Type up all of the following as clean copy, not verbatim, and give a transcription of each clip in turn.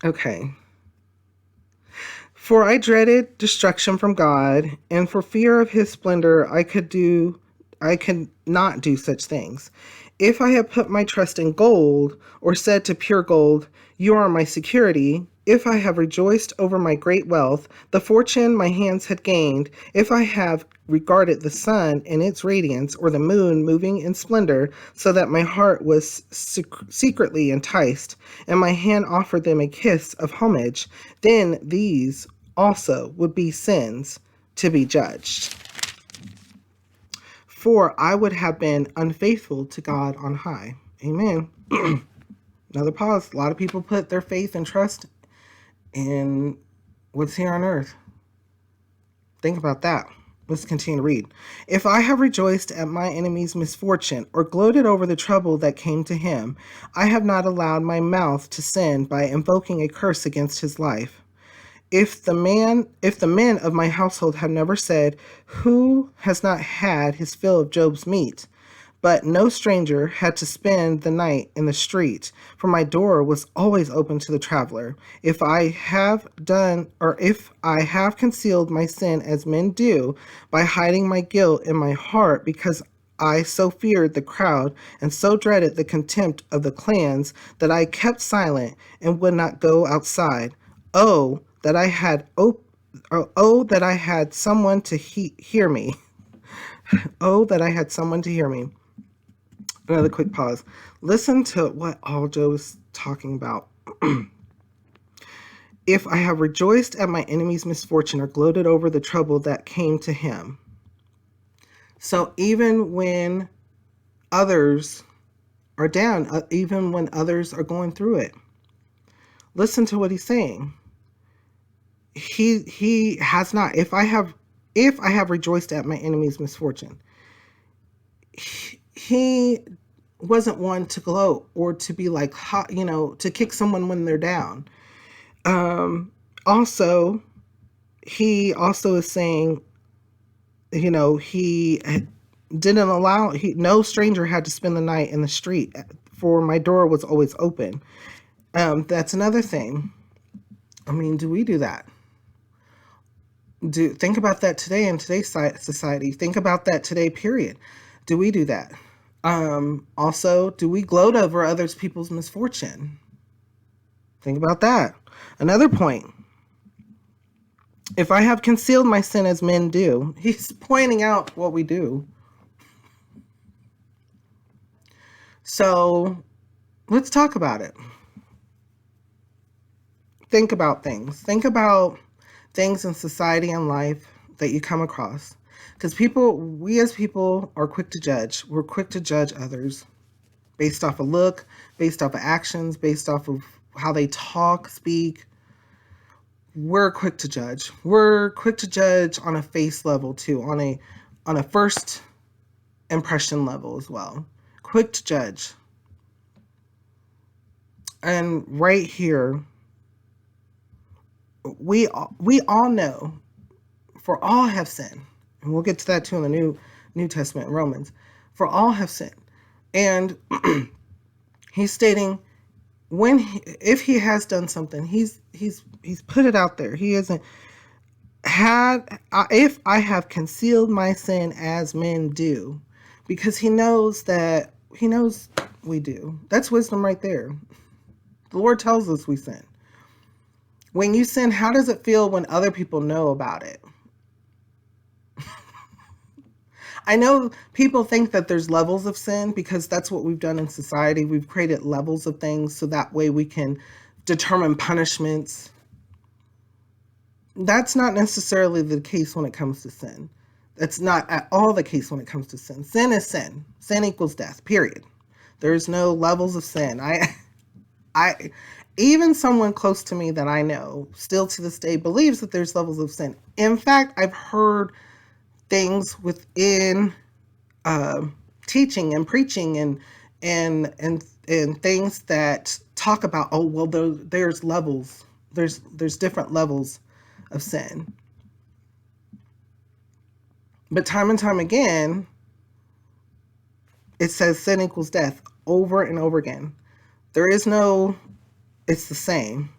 Okay. For I dreaded destruction from God, and for fear of his splendor I could not do such things. If I had put my trust in gold, or said to pure gold, you are my security, if I have rejoiced over my great wealth, the fortune my hands had gained, if I have regarded the sun in its radiance, or the moon moving in splendor, so that my heart was secretly enticed, and my hand offered them a kiss of homage, then these also would be sins to be judged. For I would have been unfaithful to God on high. Amen. Another pause. A lot of people put their faith and trust in what's here on earth. Think about that. Let's continue to read. If I have rejoiced at my enemy's misfortune, or gloated over the trouble that came to him, I have not allowed my mouth to sin by invoking a curse against his life. If the men of my household have never said, who has not had his fill of Job's meat? But no stranger had to spend the night in the street, for my door was always open to the traveler. If I have concealed my sin as men do, by hiding my guilt in my heart, because I so feared the crowd and so dreaded the contempt of the clans that I kept silent and would not go outside. Oh, that I had that I had someone to hear me. Oh, that I had someone to hear me. Another quick pause. Listen to what all Job is talking about. If I have rejoiced at my enemy's misfortune, or gloated over the trouble that came to him. So even when others are down, even when others are going through it, listen to what he's saying. He has not. If I have rejoiced at my enemy's misfortune, he wasn't one to gloat or to be like, to kick someone when they're down. Also, he also is saying, he didn't allow, no stranger had to spend the night in the street, for my door was always open. That's another thing. I mean, do we do that? Think about that today in today's society. Think about that today, period. Do we do that? Also, do we gloat over others people's misfortune? Think about that. Another point. If I have concealed my sin as men do, he's pointing out what we do. So let's talk about it. Think about things. Think about things in society and life that you come across. Because we as people are quick to judge. We're quick to judge others based off of look, based off of actions, based off of how they talk, speak. We're quick to judge. We're quick to judge on a face level too, on a first impression level as well. Quick to judge. And right here, we all know, for all have sinned, and we'll get to that too in the New Testament in Romans. For all have sinned, and he's stating if he has done something, he's put it out there. He hasn't had. If I have concealed my sin as men do, because he knows we do. That's wisdom right there. The Lord tells us we sin. When you sin, how does it feel when other people know about it? I know people think that there's levels of sin because that's what we've done in society. We've created levels of things so that way we can determine punishments. That's not necessarily the case when it comes to sin. That's not at all the case when it comes to sin. Sin is sin. Sin equals death, period. There's no levels of sin. I even someone close to me that I know still to this day believes that there's levels of sin. In fact, I've heard things within teaching and preaching and things that talk about, oh well, there's levels. There's different levels of sin. But time and time again, it says sin equals death over and over again. There is no, it's the same.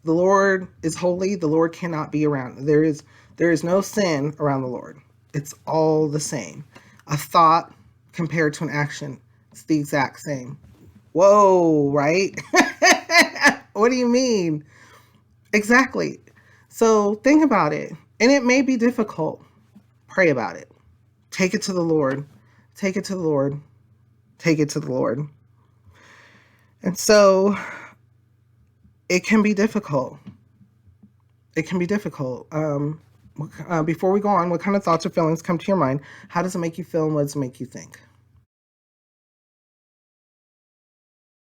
The Lord is holy. The Lord cannot be around. There is no sin around the Lord. It's all the same. A thought compared to an action, it's the exact same. Whoa, right? What do you mean? Exactly. So think about it. And it may be difficult. Pray about it. Take it to the Lord. Take it to the Lord. Take it to the Lord. And so it can be difficult. It can be difficult. Before we go on, what kind of thoughts or feelings come to your mind? How does it make you feel and what does it make you think?